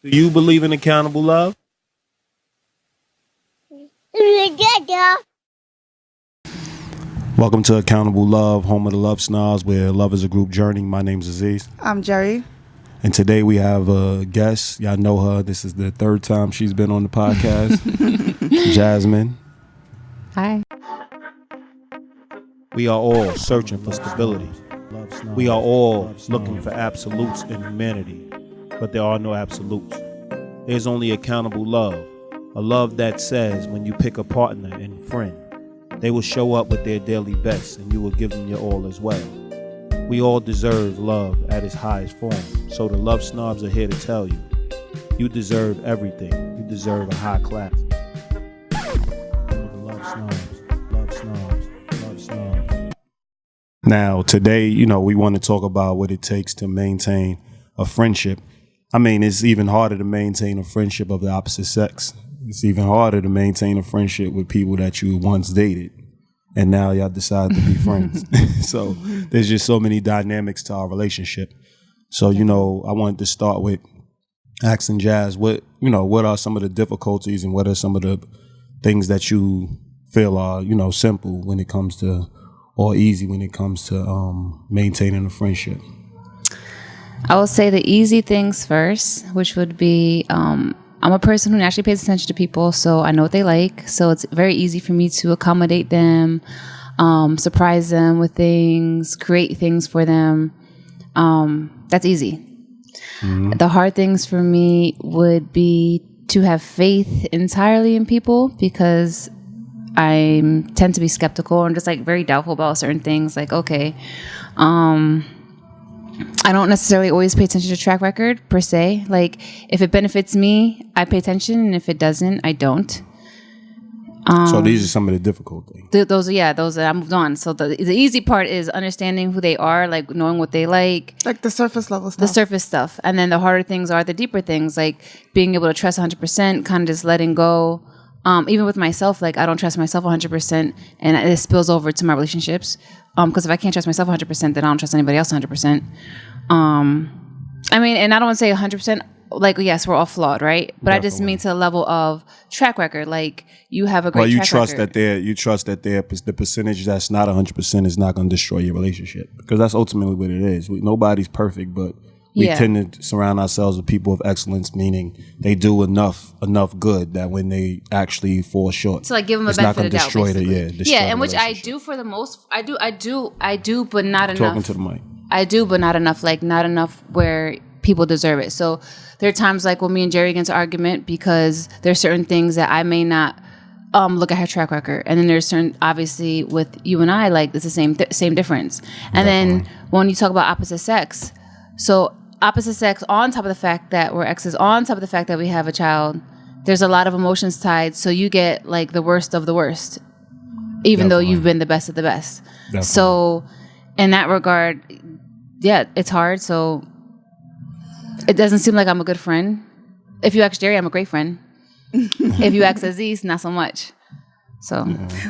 Do you believe in accountable love? Welcome to Accountable Love, home of the Lovesnobs, where love is a group journey. My name's Aziz. I'm Jerry. And today we have a guest. Y'all know her. This is the third time she's been on the podcast. Jasmine. Hi. We are all searching for stability. We are all looking for absolutes in humanity. But there are no absolutes. There's only accountable love. A love that says when you pick a partner and friend, they will show up with their daily best and you will give them your all as well. We all deserve love at its highest form. So the Love Snobs are here to tell you, you deserve everything. You deserve a high class. Love Snobs, Love Snobs, Love Snobs. Now, today, we want to talk about what it takes to maintain a friendship. I mean, it's even harder to maintain a friendship of the opposite sex. It's even harder to maintain a friendship with people that you once dated and now y'all decide to be friends. So there's just so many dynamics to our relationship. So, I wanted to start with asking Jazz, what are some of the difficulties and what are some of the things that you feel are, simple when it comes to, or easy when it comes to maintaining a friendship? I will say the easy things first, which would be I'm a person who naturally pays attention to people, so I know what they like. So it's very easy for me to accommodate them, surprise them with things, create things for them. That's easy. Mm-hmm. The hard things for me would be to have faith entirely in people because I tend to be skeptical and just very doubtful about certain things. I don't necessarily always pay attention to track record per se. If it benefits me, I pay attention, and if it doesn't, I don't. So these are some of the difficult things. Those I moved on. So the easy part is understanding who they are, knowing what they like. The surface level stuff. The surface stuff. And then the harder things are the deeper things, being able to trust 100%, kind of just letting go. Even with myself, I don't trust myself 100%, and it spills over to my relationships. Because if I can't trust myself 100%, then I don't trust anybody else 100%. And I don't want to say 100%. Yes, we're all flawed, right? But Definitely. I just mean to the level of track record. You have a great track record. You trust that the percentage that's not 100% is not going to destroy your relationship, because that's ultimately what it is. Nobody's perfect, but we tend to surround ourselves with people of excellence, meaning they do enough good that when they actually fall short, so give them a benefit of the doubt, basically. And which I do for the most. I do, but not enough. Talking to the mic. I do, but not enough. Not enough where people deserve it. So there are times when me and Jerry get into argument because there's certain things that I may not look at her track record, and then there's certain, obviously with you and I, it's the same difference. And Definitely. Then when you talk about opposite sex, so opposite sex, on top of the fact that we're exes, on top of the fact that we have a child, there's a lot of emotions tied. So you get the worst of the worst, even Definitely. Though you've been the best of the best. Definitely. So in that regard, it's hard. So it doesn't seem like I'm a good friend. If you ask Jerry, I'm a great friend. If you ask Aziz, not so much. So,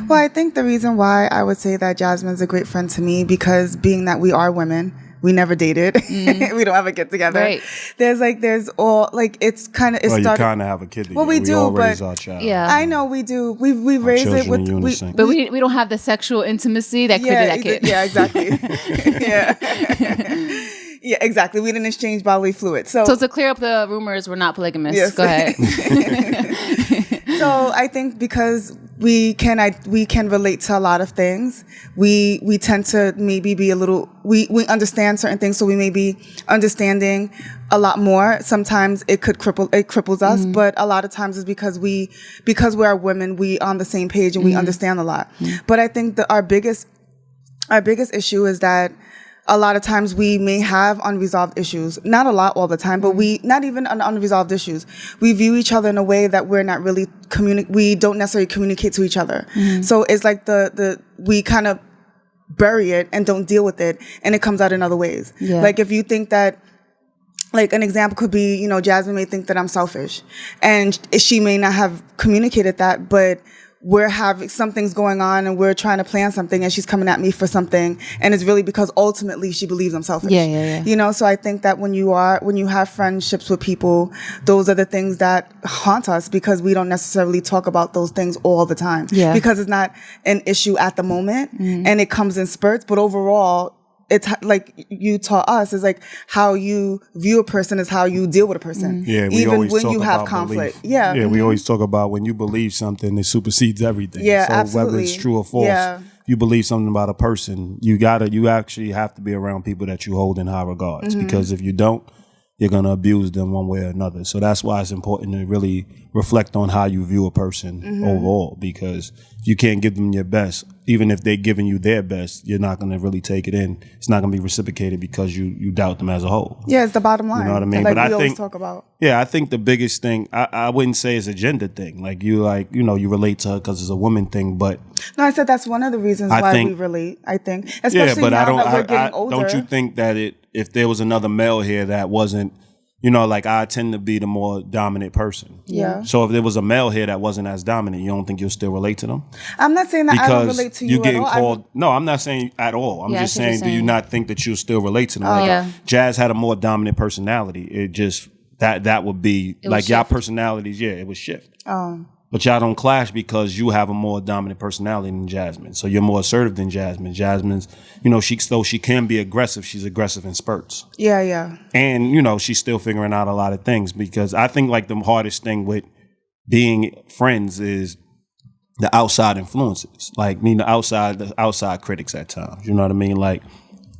Well, I think the reason why I would say that Jasmine's a great friend to me, because being that we are women, we never dated. We don't ever get together. Right. There's all it's kind of. Well, you kind of have a kid. Well, we do, but raise our child. Yeah, I know we do. We raise it with, but we don't have the sexual intimacy that created that kid. Yeah, exactly. Yeah, exactly. We didn't exchange bodily fluids. So to clear up the rumors, we're not polygamous. Yes. Go ahead. So I think because we can relate to a lot of things, we tend to maybe be a little, we understand certain things, so we may be understanding a lot more. Sometimes it cripples us, mm-hmm. but a lot of times it's because we are women, we on the same page and we understand a lot. Mm-hmm. But I think that our biggest issue is that a lot of times we may have unresolved issues. Not a lot all the time, but not even unresolved issues. We view each other in a way that we're not really we don't necessarily communicate to each other. Mm-hmm. So it's we kind of bury it and don't deal with it, and it comes out in other ways. Yeah. If you think that, an example could be, Jasmine may think that I'm selfish, and she may not have communicated that, but we're having something's going on and we're trying to plan something and she's coming at me for something, and it's really because ultimately she believes I'm selfish. You know, so I think that when you have friendships with people, those are the things that haunt us because we don't necessarily talk about those things all the time. Because it's not an issue at the moment and it comes in spurts, but overall it's like you taught us, is like how you view a person is how you deal with a person. Yeah, we even always when talk you have about conflict. belief. Yeah, we always talk about when you believe something, it supersedes everything. Yeah, so absolutely. whether it's true or false, you believe something about a person, you actually have to be around people that you hold in high regards. Because if you don't, you're going to abuse them one way or another. So that's why it's important to really reflect on how you view a person overall, because if you can't give them your best, even if they're giving you their best, you're not going to really take it in. It's not going to be reciprocated because you doubt them as a whole. Yeah, it's the bottom line. You know what I mean? Like but we I always think, talk about. Yeah, I think the biggest thing, I wouldn't say it's a gender thing. You relate to her because it's a woman thing, but... No, I said that's one of the reasons why we relate, I think. Especially now that we're getting older. Don't you think that if there was another male here that wasn't, I tend to be the more dominant person. Yeah. So if there was a male here that wasn't as dominant, you don't think you'll still relate to them? I'm not saying that I don't relate to you getting at all. Called, no, I'm not saying at all. I'm just saying, do you not think that you'll still relate to them? Jazz had a more dominant personality. It just, that would be, y'all personalities, it would shift. But y'all don't clash because you have a more dominant personality than Jasmine. So you're more assertive than Jasmine. Jasmine's, she can be aggressive. She's aggressive in spurts. Yeah. And, she's still figuring out a lot of things, because I think the hardest thing with being friends is the outside influences. The outside critics at times. You know what I mean?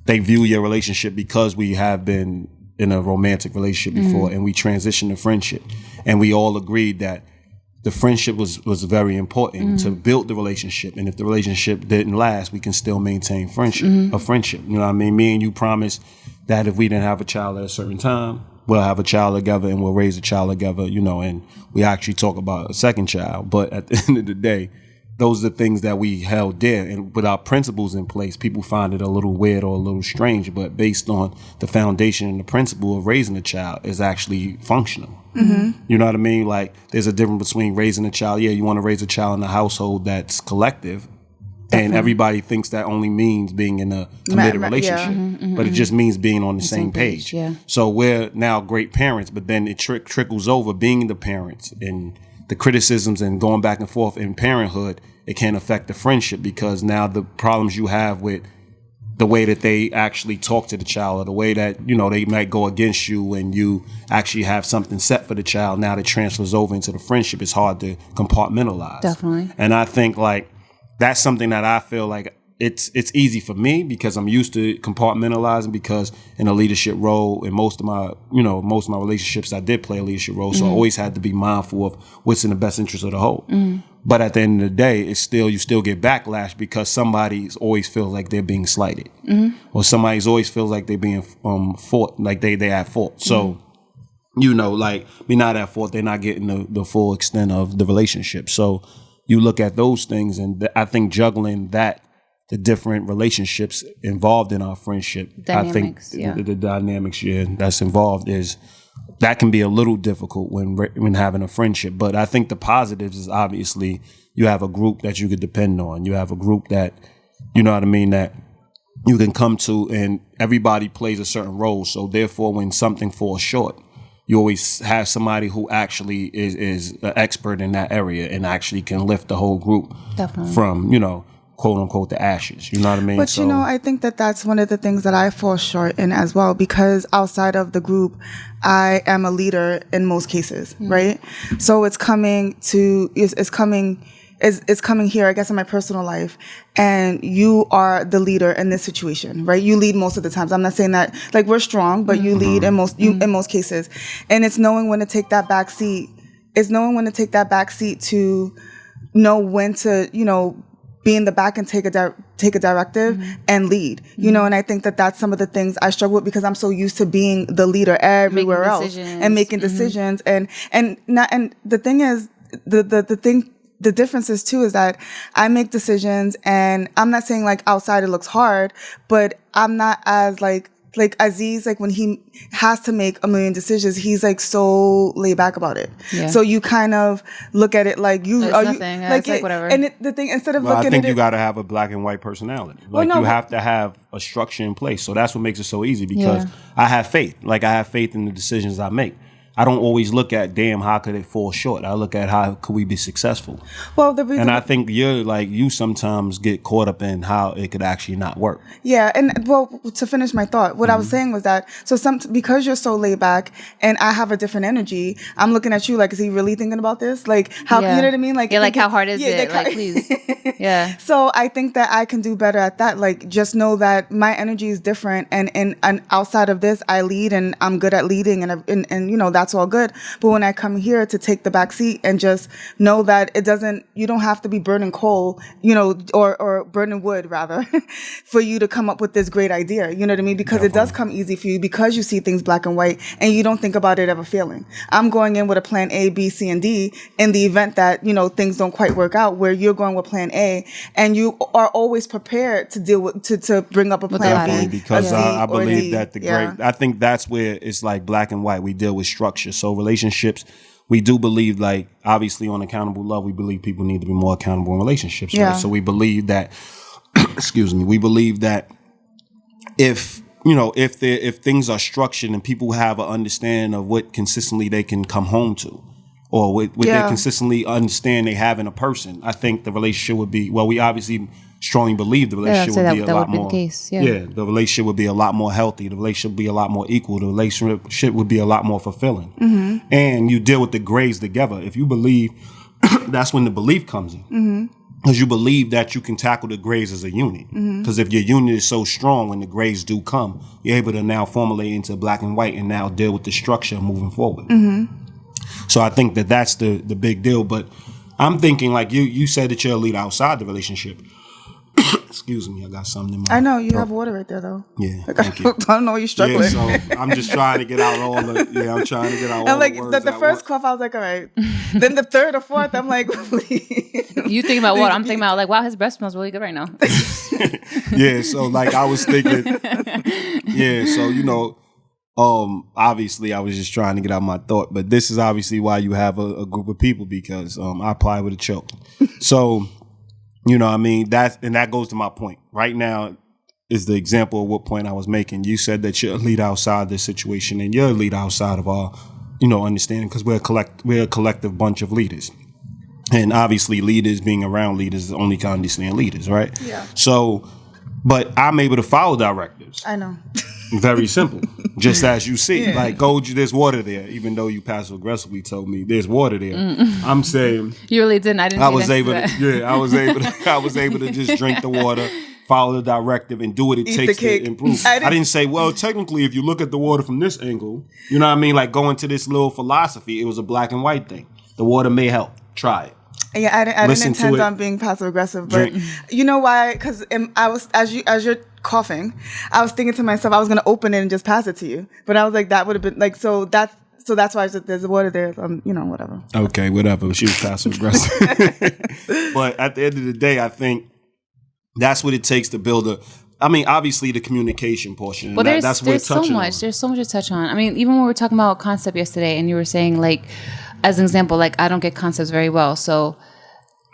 They view your relationship because we have been in a romantic relationship before and we transitioned to friendship. And we all agreed that the friendship was very important to build the relationship. And if the relationship didn't last, we can still maintain a friendship. You know what I mean? Me and you promised that if we didn't have a child at a certain time, we'll have a child together and we'll raise a child together, and we actually talk about a second child. But at the end of the day, those are the things that we held dear. And with our principles in place, people find it a little weird or a little strange, but based on the foundation and the principle of raising a child is actually functional. You know what I mean? There's a difference between raising a child. Yeah, you want to raise a child in a household that's collective. And everybody thinks that only means being in a committed relationship. But it just means being on the same page. So we're now great parents, but then it trickles over being the parents and the criticisms and going back and forth in parenthood. It can affect the friendship, because now the problems you have with the way that they actually talk to the child, or the way that, they might go against you and you actually have something set for the child, now that transfers over into the friendship. It's hard to compartmentalize. Definitely. And I think that's something that I feel it's easy for me because I'm used to compartmentalizing, because in a leadership role, in most of my relationships, I did play a leadership role. So I always had to be mindful of what's in the best interest of the whole. But at the end of the day, you still get backlash because somebody always feels like they're being slighted, or somebody's always feels like they're being fought, like they at fault. So, me not at fault, they're not getting the full extent of the relationship. So you look at those things, and I think juggling the different relationships involved in our friendship, dynamics, I think the dynamics that's involved that can be a little difficult when having a friendship. But I think the positives is obviously you have a group that you could depend on. You have a group that, that you can come to, and everybody plays a certain role. So therefore, when something falls short, you always have somebody who actually is an expert in that area and actually can lift the whole group from, quote unquote, the ashes. You know what I mean? But I think that's one of the things that I fall short in as well, because outside of the group, I am a leader in most cases, right? So it's coming here, I guess, in my personal life, and you are the leader in this situation, right? You lead most of the times. I'm not saying that we're strong, but you lead in most cases, and it's knowing when to take that back seat. It's knowing when to take that back seat to know when to, be in the back and take a directive and lead, and I think that that's some of the things I struggle with, because I'm so used to being the leader everywhere else and making decisions, and the thing is, the difference is too is that I make decisions, and I'm not saying outside it looks hard, but I'm not as like Aziz, like when he has to make a million decisions, he's like so laid back about it. Yeah. So you kind of look at it like It's nothing. Yeah, it's like whatever. And the thing, instead of Well, looking I think at you it, got to have a black and white personality. Well, Like no, you but- have to have a structure in place. So that's what makes it so easy because Yeah. I have faith. Like I have faith in the decisions I make. I don't always look at, damn, how could it fall short? I look at how could we be successful? well, the reason, And I think you sometimes get caught up in how it could actually not work. yeah, and well, to finish my thought, what I was saying was that because you're so laid back and I have a different energy, I'm looking at you like, is he really thinking about this? Like, how you know what I mean? Like, yeah, like thinking- how hard is it? Like, please. Yeah. So I think that I can do better at that. Like, just know that my energy is different, and outside of this, I lead and I'm good at leading, and you know that's all good. But when I come here to take the back seat and just know that you don't have to be burning coal, you know, or burning wood rather, for you to come up with this great idea. You know what I mean? Because it does come easy for you because you see things black and white and you don't think about it ever failing. I'm going in with a plan A, B, C, and D in the event that, you know, things don't quite work out, where you're going with plan A and you are always prepared to deal with, to bring up a plan Definitely, B. because a C, I or believe D. that Yeah. I think that's where it's like black and white. We deal with structure. So relationships, we do believe, like, obviously on Accountable Love, we believe people need to be more accountable in relationships. Yeah. Right? So we believe that, excuse me, we believe that if things are structured and people have an understanding of what consistently they can come home to, or what they consistently understand they have in a person, I think the relationship would be, well, we obviously strongly believe the relationship would be a lot more. The relationship would be a lot more healthy. The relationship would be a lot more equal. The relationship would be a lot more fulfilling. Mm-hmm. And you deal with the grays together. If you believe, that's when the belief comes in. Because you believe that you can tackle the grays as a unit. Because if your unit is so strong, when the grays do come, you're able to now formulate into black and white and now deal with the structure moving forward. So I think that that's the big deal. But I'm thinking, like you said that you're a leader outside the relationship. Excuse me, I got something in my I know you throat. have water right there though. Yeah, Like, thank you. I don't know what you're struggling. Yeah, so I'm just trying to get out all the. Yeah, I'm trying to get out all And like the words. the at first once. cough, I was like, all right. Then the third or fourth, I'm like, You think about what? I'm thinking about like, wow, his breath smells really good right now. Yeah, so like I was thinking. Yeah, so obviously I was just trying to get out my thought, but this is obviously why you have a group of people, because I apply with a choke. So, you know what I mean? That goes to my point. Right now is the example of what point I was making. You said that you're a leader outside this situation and you're a leader outside of our, understanding, because we're a collective bunch of leaders. And obviously leaders being around leaders only can understand leaders, right? Yeah. So, but I'm able to follow directives. I know. Very simple. Just as you see. Like, there's water there. Even though you passive aggressively told me there's water there. I'm saying You really didn't. I didn't. I was able to just drink the water, follow the directive, and do what it Eat takes the cake. to improve. I I didn't say, well, technically, if you look at the water from this angle, you know what I mean? Like, go into this little philosophy, it was a black and white thing. The water may help. Try it. Yeah, I didn't Listen to intend it. on being passive aggressive, but Drink. you know why? Because I was as you're coughing, I was thinking to myself I was gonna open it and just pass it to you, but I was like that would have been like so that's why I said there's water there, whatever. Okay, whatever. She was passive aggressive. But at the end of the day, I think that's what it takes to build obviously the communication portion. Well, That's what we're there's so touching much. on. There's so much to touch on. I mean, even when we were talking about concept yesterday, and you were saying, like, as an example, like, I don't get concepts very well. So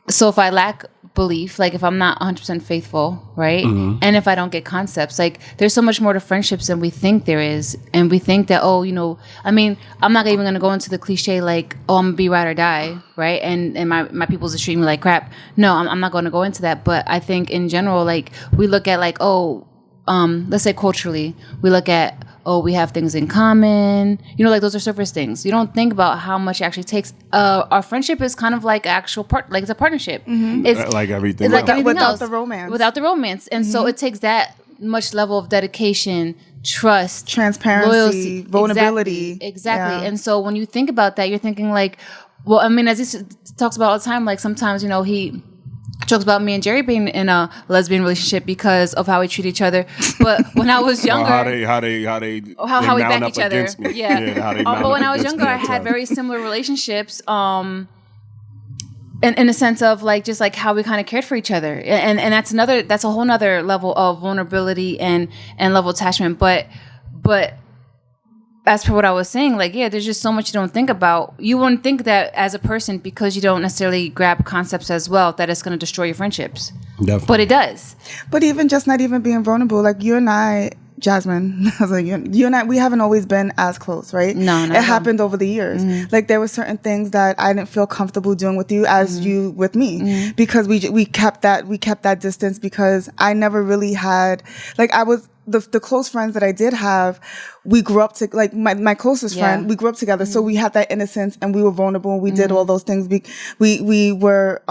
if I lack belief, like if I'm not 100% faithful, right? Mm-hmm. And if I don't get concepts, like there's so much more to friendships than we think there is. And we think that, I'm not even going to go into the cliche, like, I'm going to be ride or die, right? And my people's just treating me like crap. No, I'm not going to go into that. But I think in general, like we look at like, let's say culturally, we look at, we have things in common. Like those are surface things. You don't think about how much it actually takes. Our friendship is kind of like actual like it's a partnership. Mm-hmm. It's like everything. It's like else. everything Without else. the romance. Without the romance. And so it takes that much level of dedication, trust, Transparency, loyalty, vulnerability. Exactly. Yeah. And so when you think about that, you're thinking like, well, I mean, as he talks about all the time, like sometimes, he jokes about me and Jerry being in a lesbian relationship because of how we treat each other. But when I was younger, how we back each other. Yeah. But when I was younger, I had very similar relationships. In a sense of like just like how we kind of cared for each other, and that's a whole nother level of vulnerability and level of attachment. But But as for what I was saying, like, yeah, there's just so much you don't think about. You wouldn't think that as a person, because you don't necessarily grab concepts as well, that it's going to destroy your friendships. Definitely. But it does. But even just not even being vulnerable, like you and I, Jasmine, I was like, you and I, we haven't always been as close, right? No, it happened over the years. Like there were certain things that I didn't feel comfortable doing with you as you with me, because we kept that distance, because I never really had, like, I was the close friends that I did have, we grew up to, like my closest friend, we grew up together, so we had that innocence and we were vulnerable and we did all those things. We were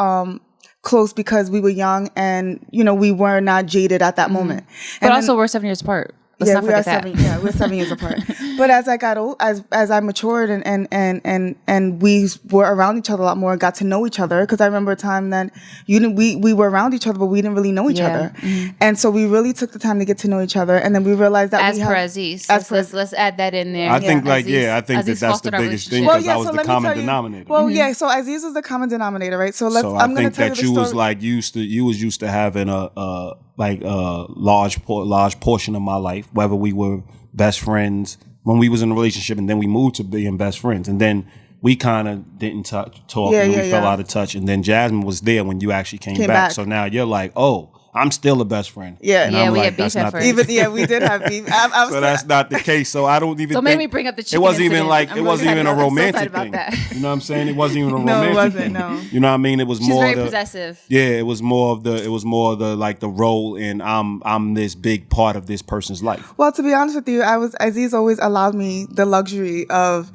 close because we were young and, you know, we were not jaded at that moment. But and also, we're 7 years apart. Let's not forget that. We're 7 years apart. But as I got old, as I matured and we were around each other a lot more, got to know each other. Because I remember a time that we were around each other, but we didn't really know each other. And so we really took the time to get to know each other. And then we realized that Aziz. Let's add that in there. I think Aziz. I think Aziz that's the biggest thing, relationship. because I was the common denominator. Well, yeah. So Aziz was the common denominator, right? So I think that you was like used to having a large portion of my life, whether we were best friends when we was in a relationship, and then we moved to being best friends, and then we kind of didn't talk, and we fell out of touch, and then Jasmine was there when you actually came back. So now you're like, oh, I'm still a best friend. Yeah, and we had beef at first. We did have beef. So that's not the case. So I don't even. So maybe bring up the chicken. It wasn't incident. even like it wasn't even a romantic so thing. that. You know what I'm saying? It wasn't even a romantic No, it wasn't. thing. No. You know what I mean? It was She's more very the possessive. Yeah, it was more of the like the role in I'm this big part of this person's life. Well, to be honest with you, Aziz always allowed me the luxury of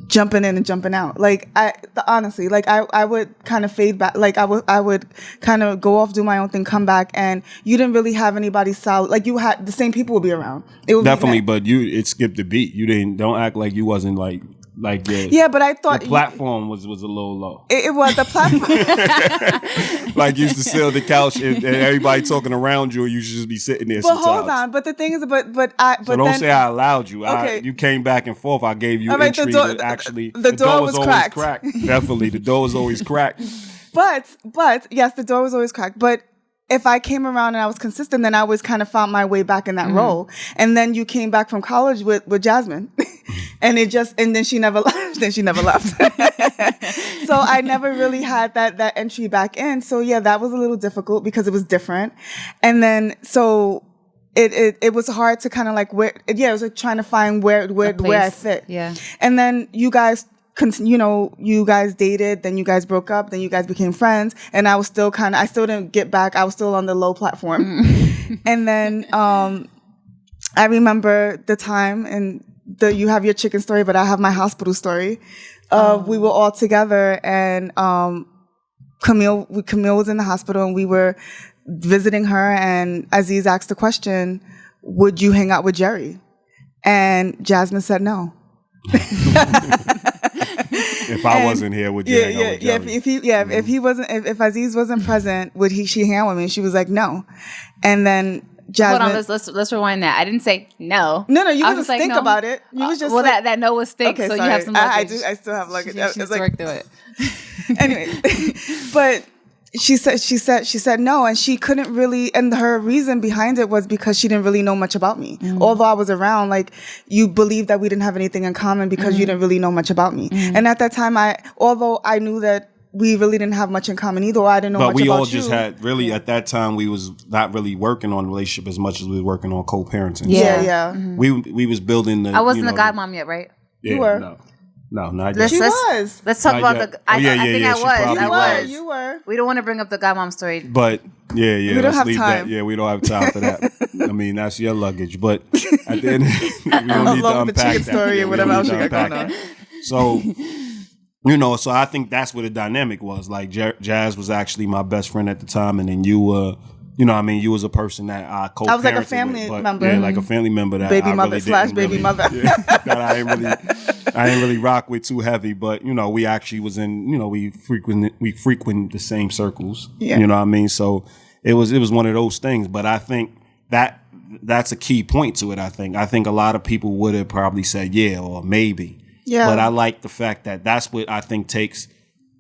jumping in and jumping out. Like honestly, like I would kind of fade back. Like I would kind of go off, do my own thing, come back, and you didn't really have anybody solid. Like you had the same people would be around. It would definitely, but it skipped the beat. You don't act like you wasn't like yeah, but I thought the platform was a little low. It was the platform. Like you used to sit on the couch and everybody talking around you, you should just be sitting there. But hold on, but the thing is, so don't say I allowed you. Okay. You came back and forth. I gave you entry. The door was cracked. Definitely, the door was always cracked. But yes, the door was always cracked. But if I came around and I was consistent, then I always kind of found my way back in that role. And then you came back from college with Jasmine, and then she never left. So I never really had that entry back in. So yeah, that was a little difficult because it was different. And then so it was hard to kind of like it was like trying to find where I fit. Yeah. And then you guys dated, then you guys broke up, then you guys became friends, and I still didn't get back. I was still on the low platform. And then I remember the time, and you have your chicken story, but I have my hospital story. We were all together, and Camille was in the hospital, and we were visiting her, and Aziz asked the question, would you hang out with Jerry? And Jasmine said no. If I wasn't here, would you hang out with Jerry? If Aziz wasn't present, would she hang out with me? She was like, no. And then Jasmine. Hold on, let's rewind that. I didn't say no. No, you was just like, think about it. You was just that no was think. Okay, so sorry. You have some luggage. I still have luggage. She just worked through it. Anyway, but she said no, and she couldn't really, and her reason behind it was because she didn't really know much about me. Although I was around, like, you believed that we didn't have anything in common because you didn't really know much about me. And at that time, although I knew that we really didn't have much in common either, I didn't know much about you. But we all just had, really, at that time, we was not really working on a relationship as much as we were working on co-parenting. Yeah. We was building the... I wasn't a godmom yet, right? Yeah, you were. No, not yet. She was. Let's talk about the... I think I was. You were. We don't want to bring up the godmom story. But, yeah. We don't have time. Yeah, we don't have time for that. I mean, that's your luggage. But at the end, we don't need to unpack the chicken story or whatever else you got going on. So... so I think that's what the dynamic was. Like, Jazz was actually my best friend at the time, and then you were, you was a person that I co-parented I was like a family member. Yeah, like a family member that baby I mother really baby mother. That I didn't really rock with too heavy. But we actually was in, we frequent the same circles. Yeah. You know what I mean? So it was one of those things. But I think that's a key point to it. I think a lot of people would have probably said yeah or maybe. Yeah. But I like the fact that that's what I think takes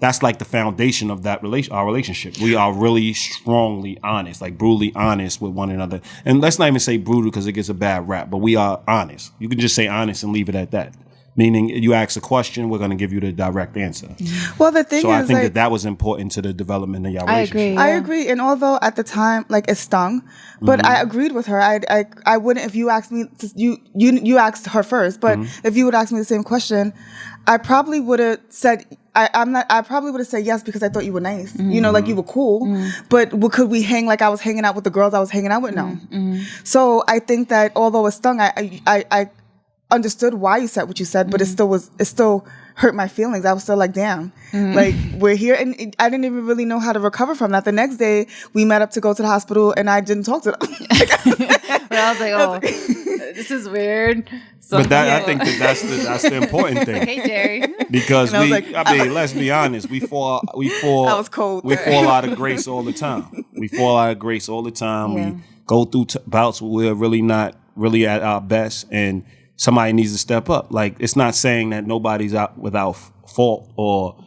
that's like the foundation of that our relationship. We are really strongly honest, like brutally honest with one another. And let's not even say brutal because it gets a bad rap, but we are honest. You can just say honest and leave it at that. Meaning you ask a question, we're going to give you the direct answer. Well, the thing is, so I think that was important to the development of your relationship. I agree. And although at the time, like, it stung, but I agreed with her. I wouldn't, if you asked me, you asked her first, but if you would ask me the same question, I probably would have said, I probably would have said yes because I thought you were nice. You know, like you were cool. But could we hang like I was hanging out with the girls I was hanging out with? No. So I think that although it stung, I understood why you said what you said, but it still hurt my feelings. I was still like, damn, like we're here. And I didn't even really know how to recover from that. The next day we met up to go to the hospital and I didn't talk to them. But I was like, oh, this is weird. So, but I think that's the important thing. Hey, Jerry. Because let's be honest, we fall I was cold. We fall out of grace all the time. Yeah. We go through bouts where we're really not really at our best, and somebody needs to step up. Like, it's not saying that nobody's out without fault or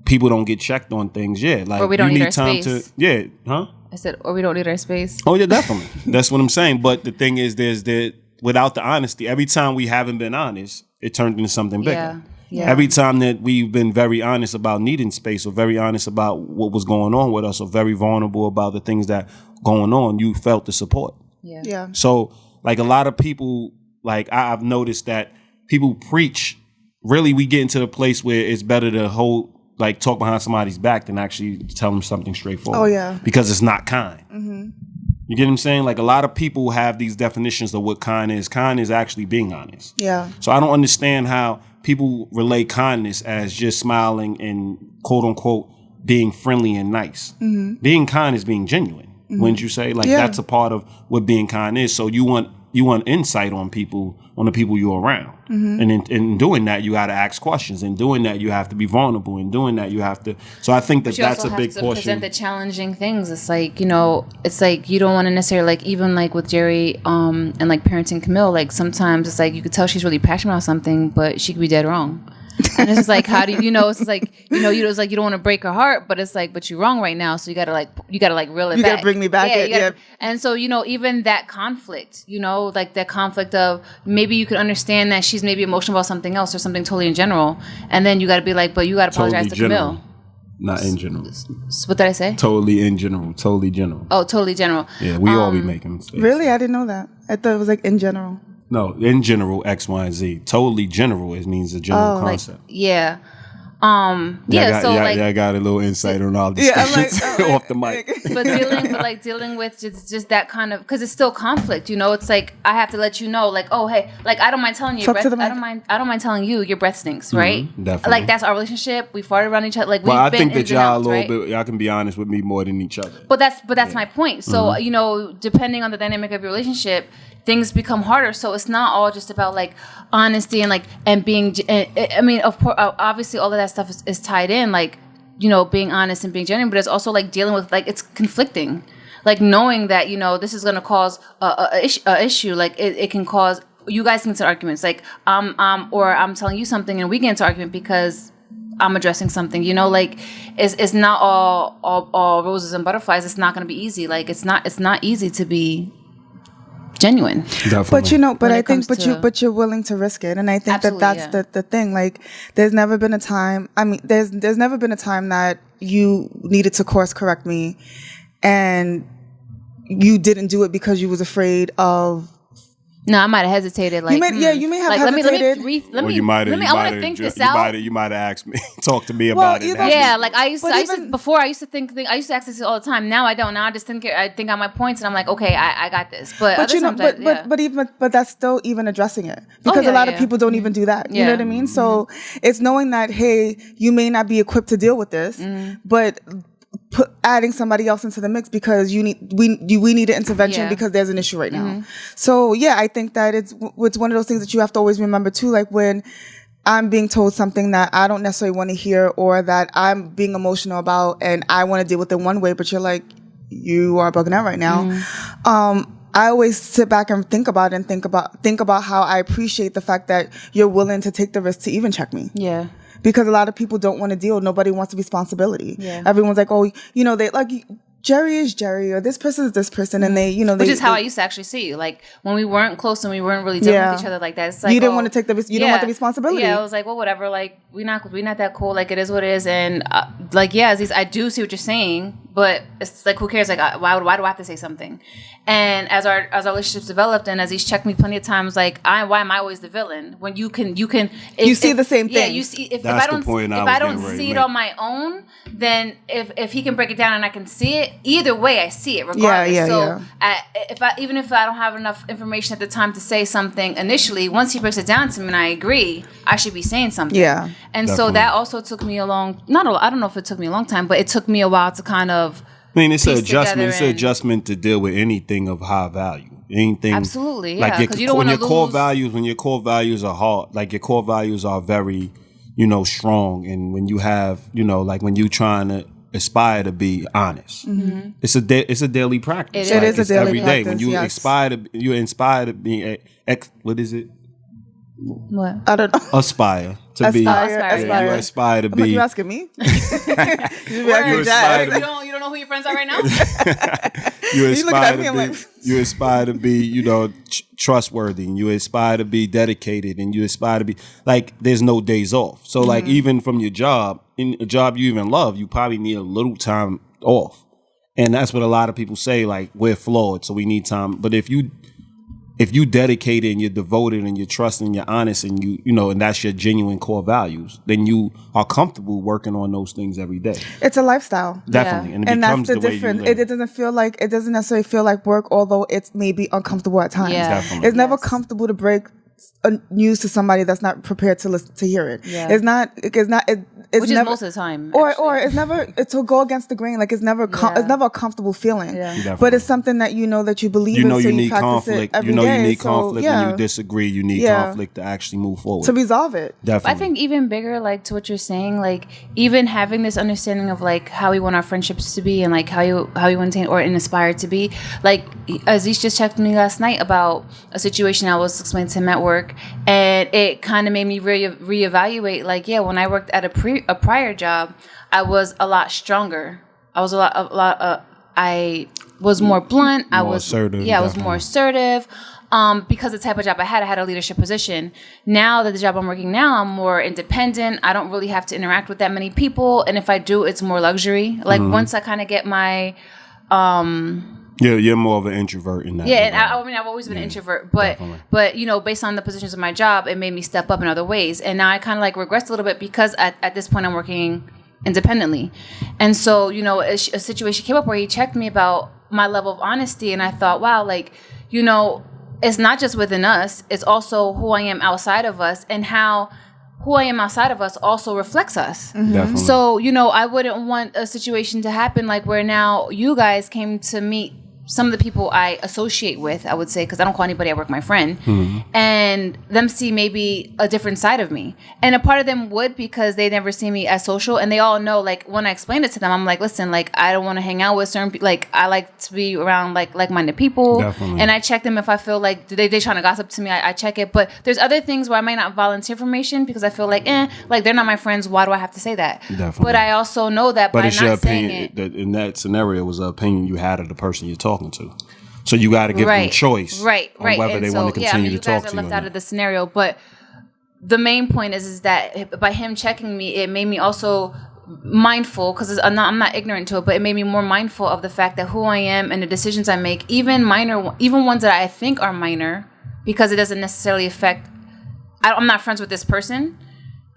people don't get checked on things. Yeah, like, or we don't you need need our time space. to. Yeah, huh? I said, or we don't need our space. Oh yeah, definitely. That's what I'm saying. But the thing is, without the honesty, every time we haven't been honest, it turned into something bigger. Yeah. Every time that we've been very honest about needing space, or very honest about what was going on with us, or very vulnerable about the things that going on, you felt the support. Yeah. So, like, a lot of people, like, I've noticed that people preach. Really, we get into the place where it's better to talk behind somebody's back than actually tell them something straightforward. Oh yeah. Because it's not kind. You get what I'm saying? Like, a lot of people have these definitions of what kind is. Kind is actually being honest. Yeah. So I don't understand how people relate kindness as just smiling and quote unquote being friendly and nice. Being kind is being genuine. Wouldn't you say? Like, that's a part of what being kind is. So you want insight on the people you're around. And in doing that, you got to ask questions. In doing that, you have to be vulnerable. In doing that, you have to. So I think that's a big portion. You present the challenging things. It's like, you know, it's like you don't want to necessarily, like, even like with Jerry and like parenting Camille, like sometimes it's like you could tell she's really passionate about something, but she could be dead wrong. And it's just like, how do you know? It's like, it's like you don't want to break her heart, but it's like, but you're wrong right now, so you gotta reel it back. You gotta bring me back. And so, even that conflict, like that conflict of maybe you could understand that she's maybe emotional about something else or something totally in general, and then you gotta be like, but you gotta apologize to Camille. Not in general. What did I say? Totally in general. Totally general. Oh, totally general. Yeah, we all be making mistakes. Really? I didn't know that. I thought it was like in general. No, in general, X, Y, and Z. Totally general. It means a general concept. Yeah. I got a little insight on all discussions off the mic. But dealing with just that kind of, because it's still conflict. It's like I have to let you know, like, oh hey, like I don't mind telling you, I don't mind telling you your breath stinks, right? Definitely. Like that's our relationship. We farted around each other. Like I think that y'all a little bit. Y'all can be honest with me more than each other. But that's my point. So depending on the dynamic of your relationship, things become harder. So it's not all just about like honesty and being. I mean, of course, obviously, all of that stuff is tied in, like being honest and being genuine. But it's also like dealing with like it's conflicting, like knowing that this is going to cause a issue. Like it can cause you guys into arguments. Like or I'm telling you something and we get into argument because I'm addressing something. Like it's not all roses and butterflies. It's not going to be easy. Like it's not easy to be genuine. Definitely. But I think you're willing to risk it, and I think that's the thing. Like there's never been a time. I mean, there's never been a time that you needed to course correct me, and you didn't do it because you was afraid of. No, I might have hesitated. Like you may have hesitated. I want to think this out. You might have asked me, talk to me about it. Yeah, like I used to think I used to ask this all the time. Now I don't. Now I just think on my points, and I'm like, okay, I got this. But that's still even addressing it because a lot of people don't even do that. You know what I mean? So it's knowing that hey, you may not be equipped to deal with this, but adding somebody else into the mix because we need an intervention because there's an issue right now. So I think that it's one of those things that you have to always remember too. Like when I'm being told something that I don't necessarily want to hear or that I'm being emotional about and I want to deal with it one way, but you're like, you are bugging out right now. I always sit back and think about it and think about how I appreciate the fact that you're willing to take the risk to even check me. Yeah. because a lot of people don't want to deal. Nobody wants the responsibility. Yeah. Everyone's like, oh, you know, they like Jerry is Jerry, or this person is this person, and they, you know, which is how I used to actually see you. Like when we weren't close and we weren't really dealing with each other like that. It's like you didn't want to take you didn't want the responsibility. Yeah, I was like, well, whatever. Like we're not that cool. Like it is what it is. And like, yeah, Aziz, I do see what you're saying, but it's like, who cares? Like, why do I have to say something? And as our relationships developed, and as he's checked me plenty of times, like, why am I always the villain? When you see the same thing. Yeah, you see. If I don't see it on my own, then if he can break it down and I can see it, either way I see it regardless. Even if I don't have enough information at the time to say something initially, once he breaks it down to me and I agree, I should be saying something. Yeah, and definitely. So that also took me I don't know if it took me a long time, but it took me a while to kind of. I mean, it's an adjustment. It's an adjustment to deal with anything of high value. Anything, absolutely, yeah. Like you don't want to lose. When your core values are hard, like your core values are very, strong, and when you have, like when you trying to aspire to be honest, it's a daily practice. It is a daily every practice. Day when you inspire to be what is it? What? I don't know. Aspire to be. You aspire to be. You asking me? You don't know who your friends are right now. You aspire to be, trustworthy, and you aspire to be dedicated, and you aspire to be like. There's no days off. So like even from your job, in a job you even love, you probably need a little time off, and that's what a lot of people say. Like we're flawed, so we need time. But if you dedicated and you're devoted and you're trusting and you're honest and and that's your genuine core values, then you are comfortable working on those things every day. It's a lifestyle. Definitely. Yeah. And that's the difference. It doesn't necessarily feel like work, although it's maybe uncomfortable at times. Yeah. Definitely. It's never comfortable to break news to somebody that's not prepared to listen to hear it. Yeah. It's which never, is most of the time. Or it's never to go against the grain. Like it's never a comfortable feeling. Yeah. But it's something that that you believe in. So you need conflict. You need conflict when you disagree. You need conflict to actually move forward. To resolve it. Definitely. I think even bigger, like to what you're saying, like even having this understanding of like how we want our friendships to be and like how you maintain or aspire to be. Like Aziz just checked me last night about a situation I was explaining to him at work, and it kind of made me reevaluate. Like, yeah, when I worked at a prior job, I was a lot stronger. I was I was more blunt. I was assertive. Yeah, I was more assertive. Because the type of job I had a leadership position. Now that the job I'm working now, I'm more independent. I don't really have to interact with that many people, and if I do, it's more luxury. Like once I kind of get my you're more of an introvert in that. Yeah, and I mean, I've always been an introvert, but based on the positions of my job, it made me step up in other ways. And now I kind of like regressed a little bit because at this point I'm working independently. And so, a situation came up where he checked me about my level of honesty, and I thought, wow, like, it's not just within us, it's also who I am outside of us, and how who I am outside of us also reflects us. Definitely. So, I wouldn't want a situation to happen like where now you guys came to meet some of the people I associate with, I would say, because I don't call anybody at work my friend, and them see maybe a different side of me. And a part of them would, because they never see me as social, and they all know, like, when I explained it to them, I'm like, listen, like, I don't want to hang out with certain people. Like, I like to be around, like-minded people. Definitely. And I check them if I feel like they trying to gossip to me, I check it. But there's other things where I might not volunteer information because I feel like, like, they're not my friends. Why do I have to say that? Definitely. But I also know that by not saying it. But in that scenario, was an opinion you had of the person you're talking to. So you got to give them choice, right? On whether and they want to continue to talk to you. You guys are left out of the scenario, but the main point is that by him checking me, it made me also mindful, because I'm not ignorant to it, but it made me more mindful of the fact that who I am and the decisions I make, even ones that I think are minor, because it doesn't necessarily affect. I'm not friends with this person.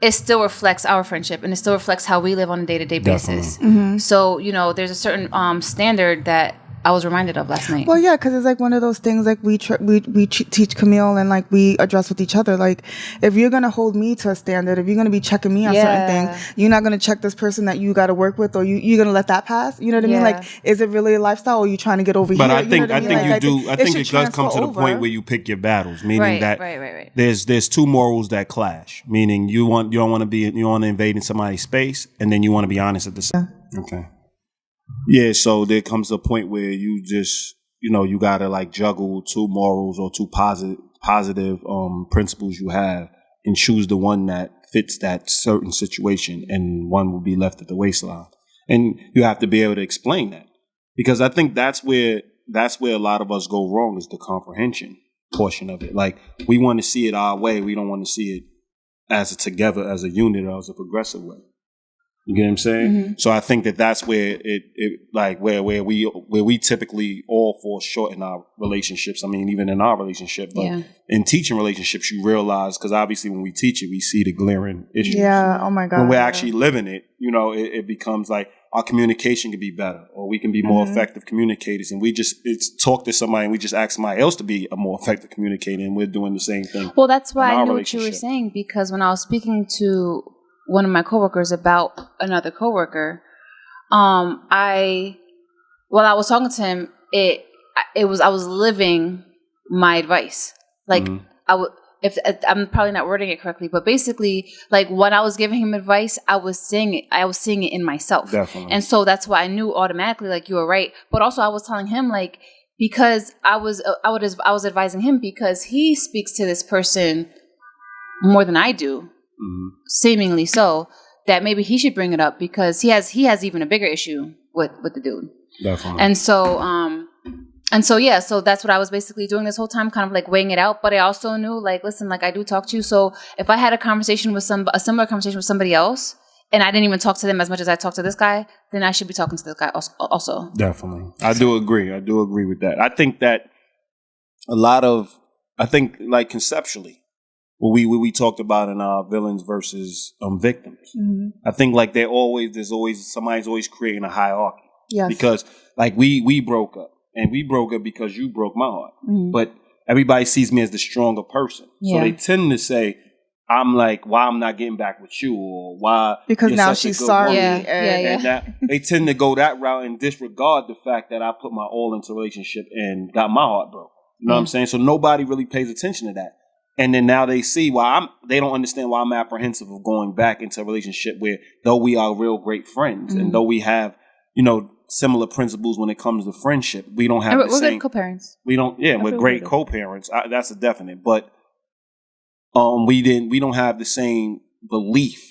It still reflects our friendship, and it still reflects how we live on a day-to-day basis. So there's a certain standard that I was reminded of last night. Well, yeah, because it's like one of those things, like we teach Camille, and like we address with each other. Like, if you're gonna hold me to a standard, if you're gonna be checking me on certain things, you're not gonna check this person that you got to work with, or you're gonna let that pass. You know what I mean? Like, is it really a lifestyle, or are you trying to get over but here? I think I think it does come to the point where you pick your battles, meaning that right. There's two morals that clash. Meaning you don't want to invade in somebody's space, and then you want to be honest at the same. Okay. Yeah, so there comes a point where you just, you gotta like juggle two morals or two positive principles you have, and choose the one that fits that certain situation, and one will be left at the waistline. And you have to be able to explain that, because I think that's where a lot of us go wrong, is the comprehension portion of it. Like, we want to see it our way. We don't want to see it as a together, as a unit, or as a progressive way. You get what I'm saying? Mm-hmm. So I think that's where it like where we typically all fall short in our relationships. I mean, even in our relationship, but in teaching relationships, you realize, because obviously when we teach it, we see the glaring issues. Yeah. Oh my God. When we're actually living it, it becomes like our communication can be better, or we can be more effective communicators. And it's talk to somebody, and we just ask somebody else to be a more effective communicator, and we're doing the same thing. Well, that's why I knew what you were saying, because when I was speaking to one of my coworkers about another coworker, while I was talking to him, I was living my advice. Like, I'm probably not wording it correctly, but basically, like, when I was giving him advice, I was seeing it in myself. Definitely. And so that's why I knew automatically, like, you were right. But also I was telling him, like, because I was advising him, because he speaks to this person more than I do. Seemingly so, that maybe he should bring it up, because he has even a bigger issue with the dude. Definitely. And so that's what I was basically doing this whole time, kind of like weighing it out. But I also knew, like, listen, like, I do talk to you. So if I had a similar conversation with somebody else, and I didn't even talk to them as much as I talked to this guy, then I should be talking to this guy also. Definitely. I do agree with that. I think that like conceptually, what we talked about in our villains versus victims. Mm-hmm. I think like somebody's always creating a hierarchy. Yes. Because like we broke up, and we broke up because you broke my heart. Mm-hmm. But everybody sees me as the stronger person. Yeah. So they tend to say, I'm like, why I'm not getting back with you, or why, because now she's sorry. And they tend to go that route and disregard the fact that I put my all into a relationship and got my heart broke. You know what I'm saying? So nobody really pays attention to that. And then now they see they don't understand why I'm apprehensive of going back into a relationship where, though we are real great friends, and though we have, similar principles when it comes to friendship, we don't have the same. We're good co-parents. We don't, we're great co-parents. That's a definite. But we don't have the same belief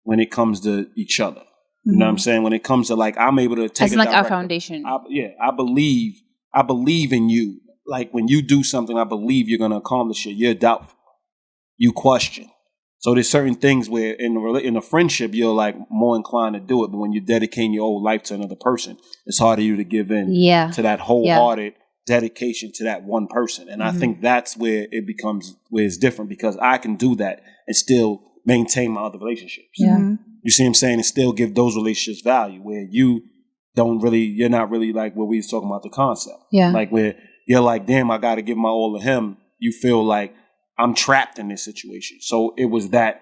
when it comes to each other. You know what I'm saying? When it comes to, like, I'm able to take it's like our foundation. I believe in you. Like, when you do something, I believe you're going to accomplish it. You're doubtful. You question. So there's certain things where in a friendship, you're like more inclined to do it. But when you're dedicating your whole life to another person, it's hard for you to give in to that wholehearted dedication to that one person. And I think that's where it's different, because I can do that and still maintain my other relationships. Yeah. You see what I'm saying? And still give those relationships value, where you're not really like what we was talking about, the concept. Yeah. Like, where you're like, damn, I got to give my all to him. You feel like I'm trapped in this situation. So it was that.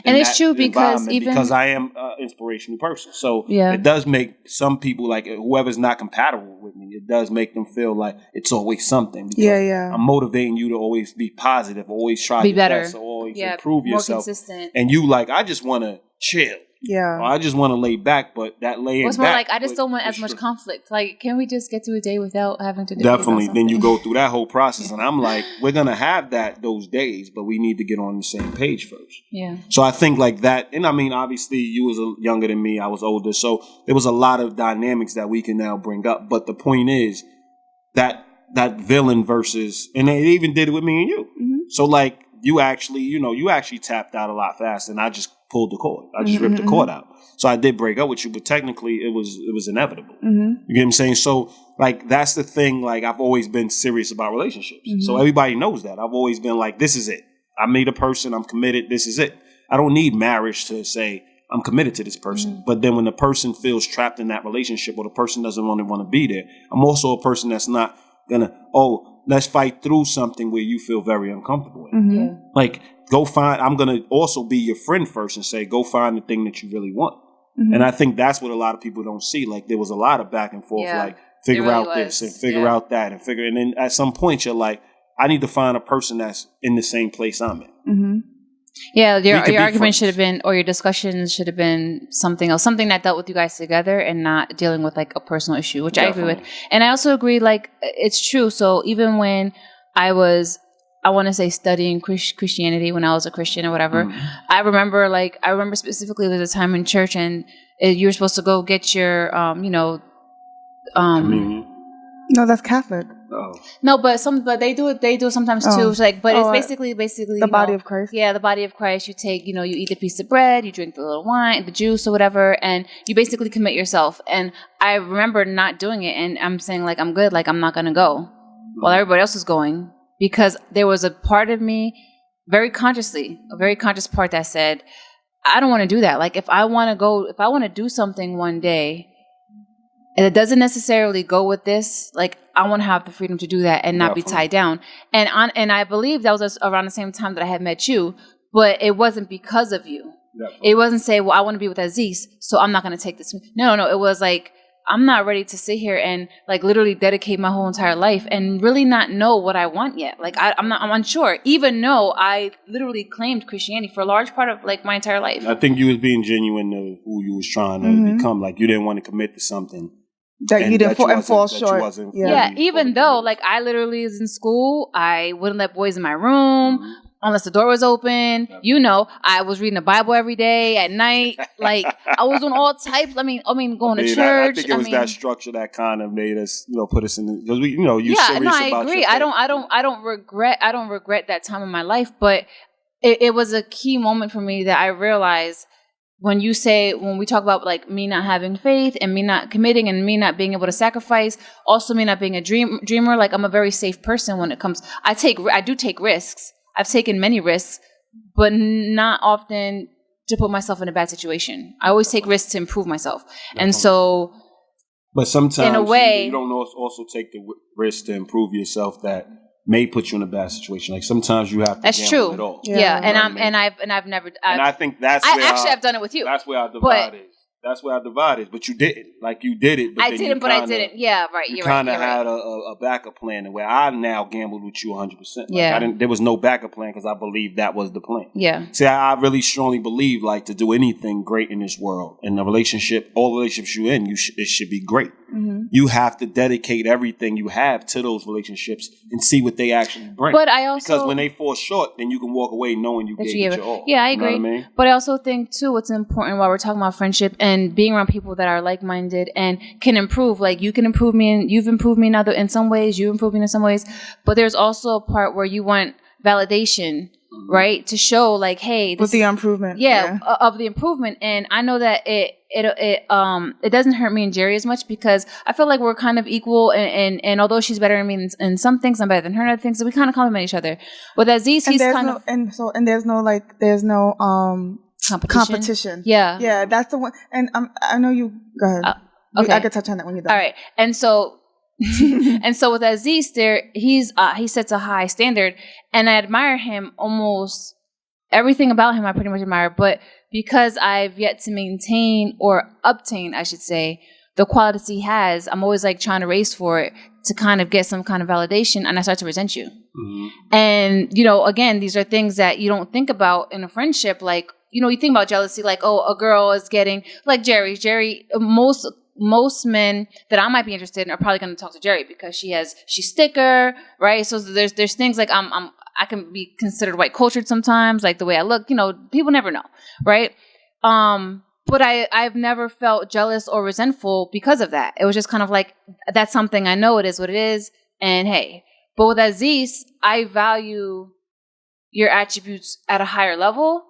And it's true, because I am an inspirational person. So it does make some people, like, whoever's not compatible with me, it does make them feel like it's always something. I'm motivating you to always be positive, always try to be better, best, always improve yourself. More consistent. And you like, I just want to chill. Yeah. Or I just want to lay back, but that laying back. It's more like, I just don't want as much conflict. Like, can we just get to a day without having to do Definitely. Then you go through that whole process. And I'm like, we're going to have those days, but we need to get on the same page first. Yeah. So I think like that. And I mean, obviously you was younger than me. I was older. So there was a lot of dynamics that we can now bring up. But the point is that villain versus, and they even did it with me and you. Mm-hmm. So like, you actually tapped out a lot faster, and I just pulled the cord. I just ripped the cord out. So I did break up with you, but technically it was inevitable. You get what I'm saying? So like, that's the thing. Like, I've always been serious about relationships. So everybody knows that. I've always been like, this is it. I made a person. I'm committed. This is it. I don't need marriage to say I'm committed to this person. But then when the person feels trapped in that relationship, or the person doesn't want to be there, I'm also a person that's not gonna, let's fight through something where you feel very uncomfortable with. Like, I'm going to also be your friend first and say, go find the thing that you really want. And I think that's what a lot of people don't see. Like, there was a lot of back and forth, like, figure out this and figure out that and then at some point you're like, I need to find a person that's in the same place I'm in. Yeah, your argument should have been, or your discussion should have been something else, something that dealt with you guys together and not dealing with like a personal issue, which I agree with. And I also agree, like, it's true. So even when I was I want to say studying Christianity when I was a Christian or whatever. I remember specifically there was a time in church and you were supposed to go get your, Communion. No, that's Catholic. Oh. No, but they do it sometimes too. It's like, but it's basically the body of Christ. Yeah, the body of Christ. You take, you eat a piece of bread, you drink the little wine, the juice or whatever, and you basically commit yourself. And I remember not doing it, and I'm saying like I'm good, like I'm not gonna go while everybody else was going, because there was a part of me, a very conscious part that said, I don't want to do that. Like if I want to do something one day, and it doesn't necessarily go with this, like I want to have the freedom to do that and not be tied down. And I believe that was around the same time that I had met you, but it wasn't because of you. Definitely. It wasn't say, well, I want to be with Aziz, so I'm not going to take this. No. It was like, I'm not ready to sit here and like literally dedicate my whole entire life and really not know what I want yet. Like I'm unsure, even though I literally claimed Christianity for a large part of like my entire life. I think you was being genuine to who you was trying to become. Like you didn't want to commit to something that you didn't fall short. Even though like I literally was in school, I wouldn't let boys in my room unless the door was open. I was reading the Bible every day at night. Like I was doing all types. I mean, going to church. I think it was that structure that kind of made us, put us in because we, you serious about I agree. Your I don't regret that time in my life, but it was a key moment for me that I realized. When we talk about like me not having faith and me not committing and me not being able to sacrifice, also me not being a dreamer, like I'm a very safe person when it comes. I do take risks. I've taken many risks, but not often to put myself in a bad situation. I always take risks to improve myself. And so, but sometimes in a way, you don't also take the risk to improve yourself that may put you in a bad situation. Like sometimes you have to gamble it all. Yeah. I've never. I think that's where I've done it with you. That's where our divide is. That's where our divide is. But you didn't. Like you did it. But I didn't. Yeah, right. You kind of had a backup plan where I now gambled with you 100%. Like there was no backup plan because I believed that was the plan. Yeah. See, I really strongly believe like to do anything great in this world, in a relationship, all relationships you're in, it should be great. Mm-hmm. You have to dedicate everything you have to those relationships and see what they actually bring. But I also, because when they fall short, then you can walk away knowing you gave it your all. Yeah, I agree. You know what I mean? But I also think too, what's important while we're talking about friendship and being around people that are like-minded and can improve. Like you can improve me, and you've improved me in some ways. You improved me in some ways. But there's also a part where you want validation. Right, to show like, hey, with the improvement, of the improvement, and I know that it doesn't hurt me and Jerry as much because I feel like we're kind of equal, and although she's better than me in some things, I'm better than her in other things, so we kind of complement each other. With Aziz, he's kind of there's no competition. Yeah, that's the one. And I know you. Go ahead. Okay, I could touch on that when you're done. All right, and so. And so with Aziz, he sets a high standard, and I admire him almost everything about him. I pretty much admire, but because I've yet to maintain or obtain, I should say, the qualities he has, I'm always like trying to race for it to kind of get some kind of validation, and I start to resent you. Mm-hmm. And again, these are things that you don't think about in a friendship. Like you think about jealousy, like a girl is getting like Jerry. Most men that I might be interested in are probably going to talk to Jerry because she's thicker, right? So there's things like I can be considered white cultured sometimes, like the way I look. People never know, right? But I've never felt jealous or resentful because of that. It was just kind of like that's something I know. It is what it is, and hey. But with Aziz, I value your attributes at a higher level,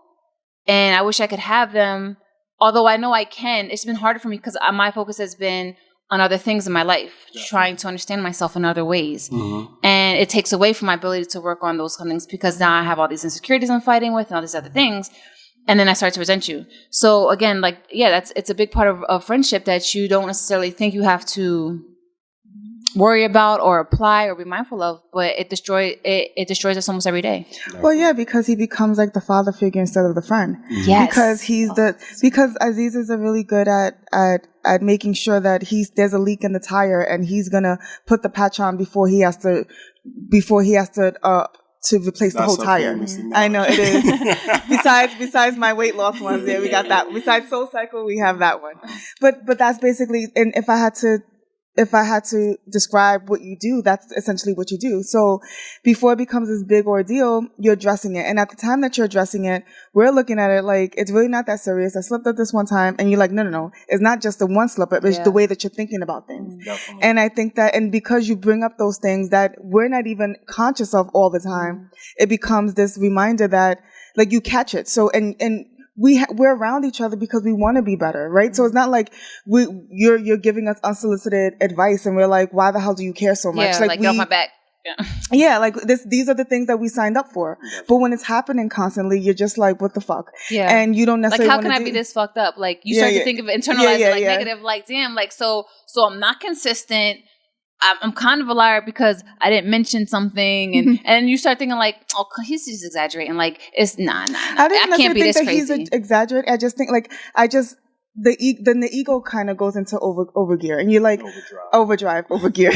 and I wish I could have them. Although I know I can, it's been harder for me because my focus has been on other things in my life, trying to understand myself in other ways. Mm-hmm. And it takes away from my ability to work on those things because now I have all these insecurities I'm fighting with and all these other things. And then I start to resent you. So again, it's a big part of friendship that you don't necessarily think you have to worry about or apply or be mindful of, but it destroys us almost every day. Well, yeah, because he becomes like the father figure instead of the friend. Yes. Because Aziz is really good at making sure that there's a leak in the tire and he's gonna put the patch on before he has to replace the whole tire. I know it is. Besides my weight loss ones, we got that. Besides Soul Cycle, we have that one. But that's basically. And if I had to if I had to describe what you do, that's essentially what you do. So before it becomes this big ordeal, you're addressing it. And at the time that you're addressing it, we're looking at it like, it's really not that serious. I slipped up this one time. And you're like, no. It's not just the one slip up. It's the way that you're thinking about things. Definitely. And I think that, and because you bring up those things that we're not even conscious of all the time, it becomes this reminder that, like, you catch it. So, and we're around each other because we want to be better, right? So it's not like you're giving us unsolicited advice and we're like, why the hell do you care so much? Yeah, like get off my back. Yeah, like these are the things that we signed up for. But when it's happening constantly, you're just like, what the fuck? Yeah. And you don't necessarily like, how can I be this fucked up? Like, you start to think of it, internalize it, like negative, like, damn, like, so I'm not consistent. I'm kind of a liar because I didn't mention something, and you start thinking like, oh, he's just exaggerating. Like, it's nah. I can't be this crazy. He's exaggerating. I just think like then the ego kind of goes into over gear, and you're like overdrive, over gear.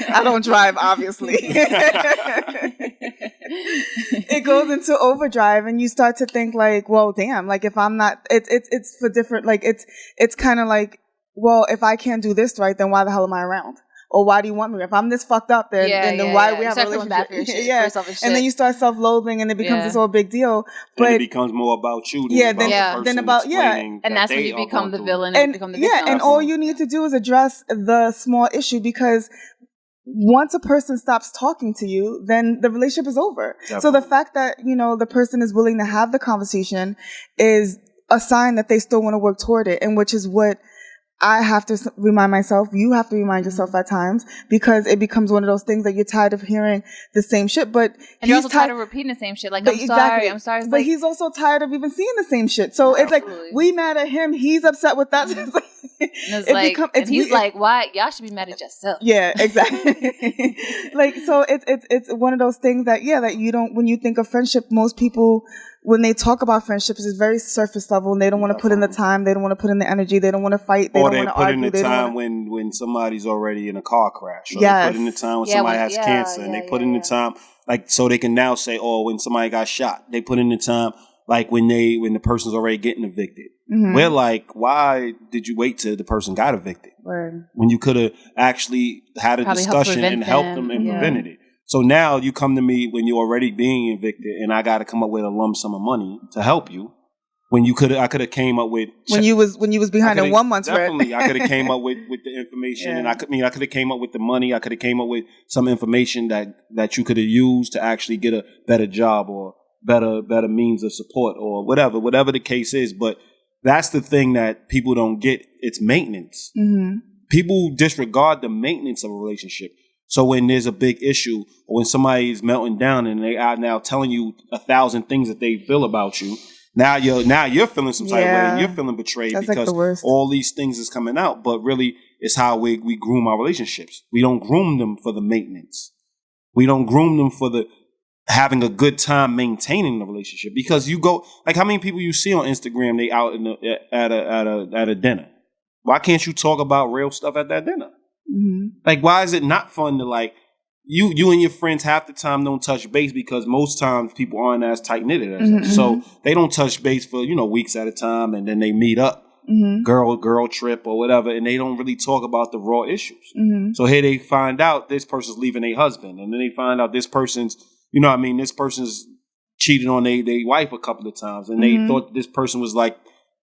I don't drive, obviously. It goes into overdrive, and you start to think like, well, damn, like if I'm not, it's for different. Like it's kind of like, well, if I can't do this right, then why the hell am I around? Or why do you want me? If I'm this fucked up, then why we have a relationship? And then you start self-loathing, and it becomes this whole big deal. But it becomes more about you than about the person and that's when you become the villain. And become the victim. and all you need to do is address the small issue, because once a person stops talking to you, then the relationship is over. Definitely. So the fact that the person is willing to have the conversation is a sign that they still want to work toward it, and which is what I have to remind myself, you have to remind yourself at times, because it becomes one of those things that you're tired of hearing the same shit. But and you're also tired of repeating the same shit. Like, I'm sorry. But he's also tired of even seeing the same shit. So it's like, we mad at him, he's upset with us. He's like, why? Y'all should be mad at yourself. Yeah, exactly. Like, so it's one of those things that you don't, when you think of friendship, most people, when they talk about friendships, it's very surface level, and they don't want to put in the time, they don't want to put in the energy, they don't want to fight, they don't want to argue. Or they put in the time when somebody's already in a car crash. Or they put in the time when somebody has cancer, and they put in the time, like, so they can now say, oh, when somebody got shot. They put in the time, like, when the person's already getting evicted. Mm-hmm. We're like, why did you wait till the person got evicted? Word. When you could have actually had a discussion and helped them and prevented it. So now you come to me when you're already being evicted, and I got to come up with a lump sum of money to help you. When I could have came up with when you was behind in 1 month's rent. Definitely, I could have came up with the information, and I could have came up with the money. I could have came up with some information that you could have used to actually get a better job or better means of support or whatever the case is. But that's the thing that people don't get. It's maintenance. Mm-hmm. People disregard the maintenance of a relationship. So when there's a big issue, or when somebody's melting down and they are now telling you 1,000 things that they feel about you, now you're feeling some type of way, and you're feeling betrayed. That's because like all these things is coming out. But really, it's how we groom our relationships. We don't groom them for the maintenance. We don't groom them for the having a good time maintaining the relationship. Because you go, like, how many people you see on Instagram, they out at a dinner? Why can't you talk about real stuff at that dinner? Mm-hmm. Like, why is it not fun to, like, you and your friends half the time don't touch base, because most times people aren't as tight-knitted as us. So they don't touch base for, weeks at a time, and then they meet up, girl trip or whatever, and they don't really talk about the raw issues. Mm-hmm. So here they find out this person's leaving their husband, and then they find out this person's, this person's cheated on their wife a couple of times, and they thought this person was like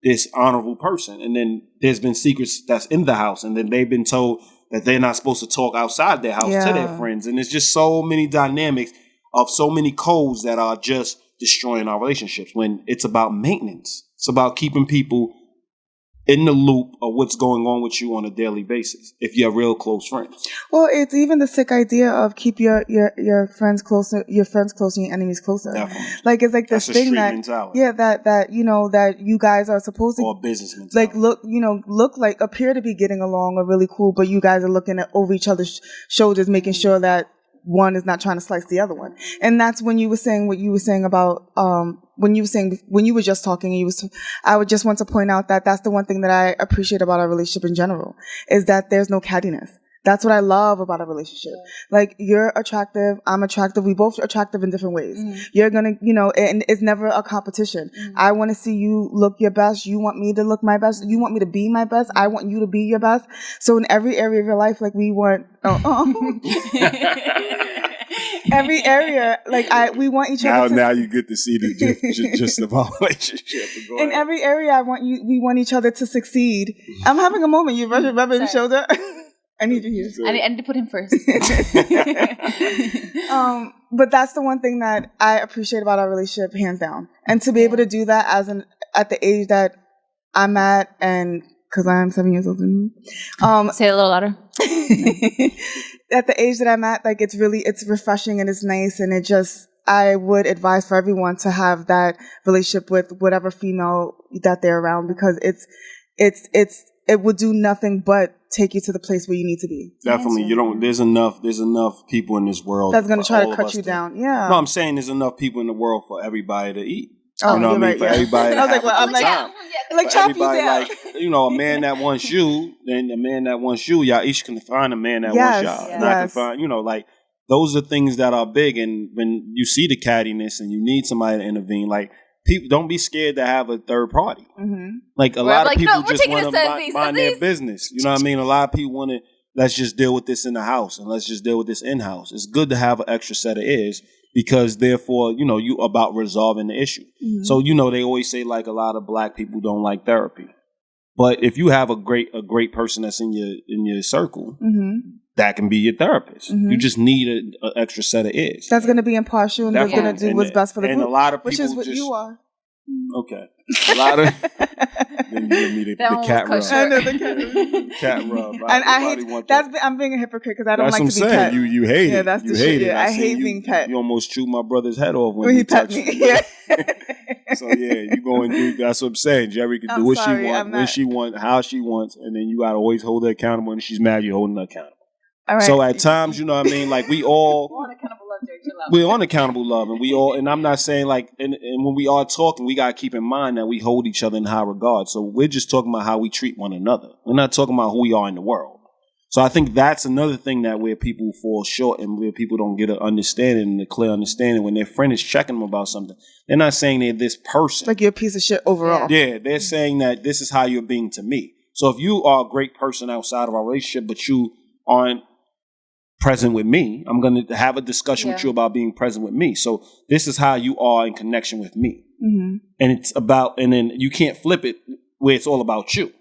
this honorable person, and then there's been secrets that's in the house, and then they've been told that they're not supposed to talk outside their house to their friends. And there's just so many dynamics of so many codes that are just destroying our relationships, when it's about maintenance. It's about keeping people in the loop of what's going on with you on a daily basis, if you're real close friends. Well, it's even the sick idea of keep your friends closer, and your enemies closer. Definitely. Like, it's like this thing that mentality. That you guys are supposed to, or business mentality. Like look like, appear to be getting along or really cool, but you guys are looking over each other's shoulders, making sure that one is not trying to slice the other one. And that's when you were saying what you were saying about when you were just talking, I would just want to point out that that's the one thing that I appreciate about our relationship in general, is that there's no cattiness. That's what I love about a relationship. Like, you're attractive, I'm attractive. We both are attractive in different ways. You're gonna, and it's never a competition. I want to see you look your best. You want me to look my best. You want me to be my best. I want you to be your best. So in every area of your life, like, we want, every area, like, we want each other. Now you get to see the just of our relationship. In every area, we want each other to succeed. I'm having a moment. You're rubbing your shoulder. I need you here. I need to put him first. But that's the one thing that I appreciate about our relationship, hands down. And to be able to do that at the age that I'm at, and because I'm 7 years older than you. Say it a little louder. At the age that I'm at, like, it's refreshing and it's nice, and I would advise for everyone to have that relationship with whatever female that they're around, because it would do nothing but take you to the place where you need to be. Definitely. There's enough people in this world that's going to try to cut you down. Yeah. No, I'm saying there's enough people in the world for everybody to eat. Oh, you know what I mean? Right, for everybody. I was like, well, I'm like chop you down. Like, a man that wants you, and a man that wants you, y'all each can find a man that wants y'all. And I can find, like, those are things that are big. And when you see the cattiness and you need somebody to intervene, like, people don't be scared to have a third party. Like, a lot of people just want to mind their business. You know what I mean? A lot of people want to, let's just deal with this in the house, and let's just deal with this in-house. It's good to have an extra set of ears, because therefore, you about resolving the issue. So, they always say, like, a lot of black people don't like therapy. But if you have a great person that's in your circle, that can be your therapist. You just need an extra set of ears. That's going to be impartial and that's going to do what's best for the group. And a lot of people, which is what you are. Okay. A lot of then you give me the cat rub. I know the cat rub. And I hate that. I'm being a hypocrite because I don't like to be pet. You hate it. Yeah, that's the shit. I hate being pet. You almost chewed my brother's head off when he pet me. Yeah. So you go and do. That's what I'm saying. Jerry can do what she wants, when she wants, how she wants, and then you gotta always hold her accountable. And she's mad, you're holding her accountable. All right. So at times, you know what I mean? Like, we all we're on accountable love, and I'm not saying, like, and when we are talking, we gotta keep in mind that we hold each other in high regard. So we're just talking about how we treat one another. We're not talking about who we are in the world. So I think that's another thing that where people fall short and where people don't get an understanding and a clear understanding when their friend is checking them about something. They're not saying they're this person. Like, you're a piece of shit overall. Yeah, they're saying that this is how you're being to me. So if you are a great person outside of our relationship, but you aren't present with me, I'm going to have a discussion with you about being present with me. So this is how you are in connection with me. And it's about, and then you can't flip it where it's all about you.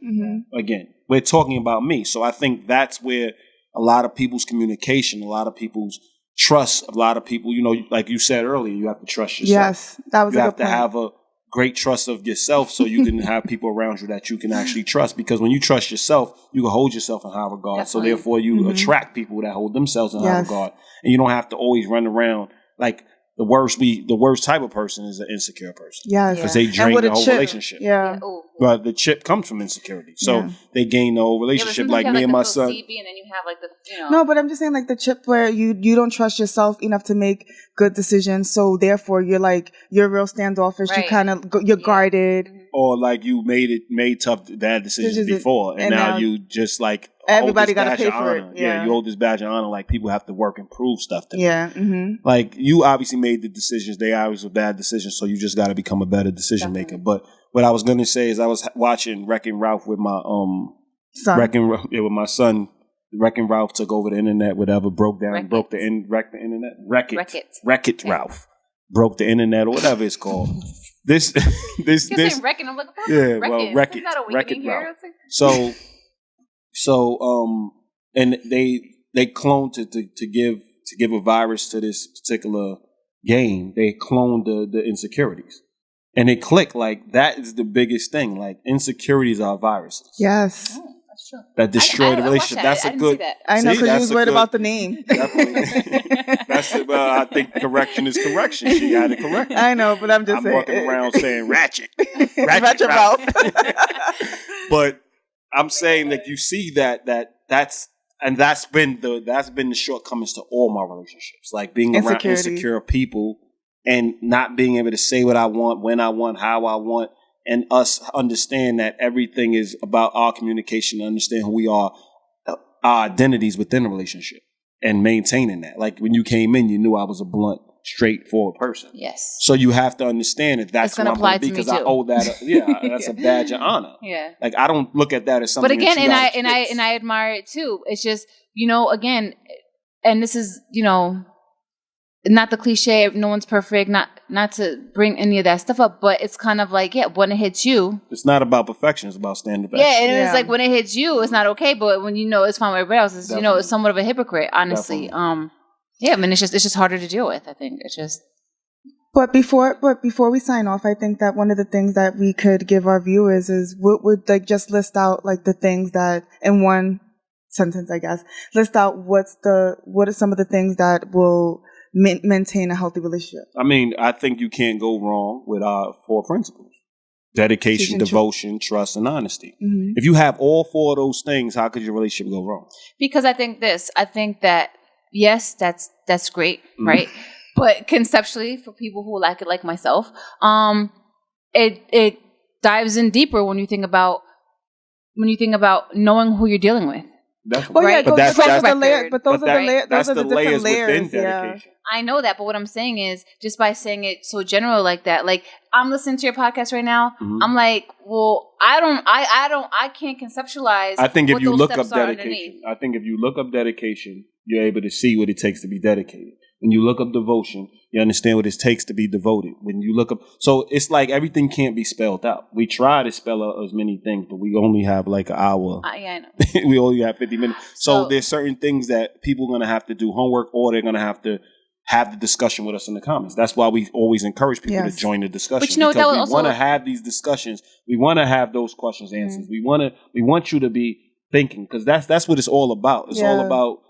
Again, we're talking about me. So I think that's where a lot of people's communication, a lot of people's trust, a lot of people, like you said earlier, you have to trust yourself. Yes, that was a good point. You have to have a great trust of yourself so you can have people around you that you can actually trust. Because when you trust yourself, you can hold yourself in high regard. Definitely. So therefore you attract people that hold themselves in high regard. And you don't have to always run around like the worst type of person is an insecure person. Yes. Because they drain the whole relationship. Yeah. But the chip comes from insecurity. So they gain the whole relationship. Like me and my son. And then you have like the, No, but I'm just saying, like, the chip where you don't trust yourself enough to make good decisions. So therefore you're real standoffish. Right. You kind of, you're guarded. Or like you made tough bad decisions before. And now you just like, everybody got to pay for it. Yeah, you hold this badge of honor. Like, people have to work and prove stuff to me. Like, you obviously made the decisions. They obviously were bad decisions. So you just got to become a better decision maker. But what I was going to say is I was watching Wreck-It Ralph with my son. With my son. Wreck-It Ralph took over the internet, whatever, wrecked the internet. Wreck-It Ralph. Broke the internet or whatever it's called. This Wreck-It. I'm like, Wreck-It. Wreck-It Ralph. So and they cloned to give a virus to this particular game. They cloned the insecurities, and it clicked. Like, that is the biggest thing. Like, insecurities are viruses. Yes, that's true. That destroy the relationship. That's a good. I know, because you was worried about the name. That's it. Well, I think correction is correction. She got it correct. I know, but I'm saying. Walking around saying Ratchet Ralph. But I'm saying that you see that's been the shortcomings to all my relationships. Like, being around insecure people and not being able to say what I want, when I want, how I want, and us understand that everything is about our communication, understand who we are. our identities within a relationship and maintaining that. Like when you came in, you knew I was a blunt, straightforward person. Yes. So you have to understand that that's going to apply to me because I owe that. That's a badge of honor. Yeah. Like I don't look at that as something. But again, that I admire it too. It's just, again, and this is, not the cliche, no one's perfect, not to bring any of that stuff up, but it's kind of like, when it hits you. It's not about perfection, it's about standard. Yeah, and it's like when it hits you, it's not okay, but when it's fine with everybody else, it's, it's somewhat of a hypocrite, honestly. Definitely. It's just harder to deal with, I think. It's just. But before we sign off, I think that one of the things that we could give our viewers is what would just list out like the things that in one sentence, I guess, list out what are some of the things that will maintain a healthy relationship. I mean, I think you can't go wrong with our 4 principles: dedication, devotion, trust, and honesty. Mm-hmm. If you have all 4 of those things, how could your relationship go wrong? Because I think that yes, that's great, right? But conceptually, for people who like it, like myself, it dives in deeper when you think about knowing who you're dealing with. Definitely. Well, yeah, but those are the layers. But those are the different layers. Yeah. I know that, but what I'm saying is, just by saying it so general like that, like I'm listening to your podcast right now, I'm like, well, I can't conceptualize. I think if you look up dedication, you're able to see what it takes to be dedicated. When you look up devotion, you understand what it takes to be devoted. When you look up, so it's like everything can't be spelled out. We try to spell out as many things, but we only have like an hour. I know. We only have 50 minutes. So there's certain things that people are going to have to do homework, or they're going to have the discussion with us in the comments. That's why we always encourage people to join the discussion. But because we want to have these discussions. We want to have those questions answered. We want you to be thinking, because that's what it's all about. It's all about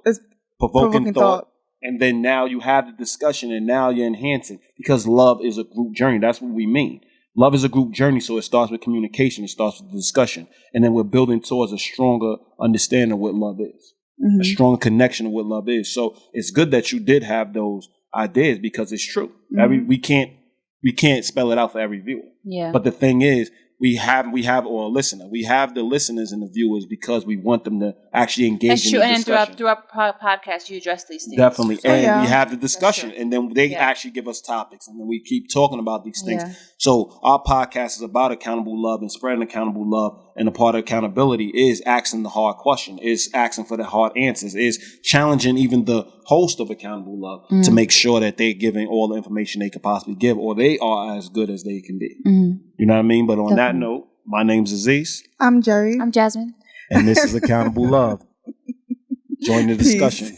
provoking thought. And then now you have the discussion, and now you're enhancing, because love is a group journey. That's what we mean. Love is a group journey, so it starts with communication. It starts with the discussion. And then we're building towards a stronger understanding of what love is, a stronger connection of what love is. So it's good that you did have those ideas, because it's true. We can't spell it out for every viewer. Yeah. But the thing is, we have or a listener. We have the listeners and the viewers because we want them to actually engage in the discussion. And throughout podcast, you address these things. Definitely. And we have the discussion, and then they actually give us topics, and then we keep talking about these things. Yeah. So our podcast is about accountable love and spreading accountable love. And a part of accountability is asking the hard question, is asking for the hard answers, is challenging even the host of Accountable Love to make sure that they're giving all the information they could possibly give, or they are as good as they can be. You know what I mean? But on that note, my name's Aziz. I'm Jerry. I'm Jasmine. And this is Accountable Love. Join the discussion.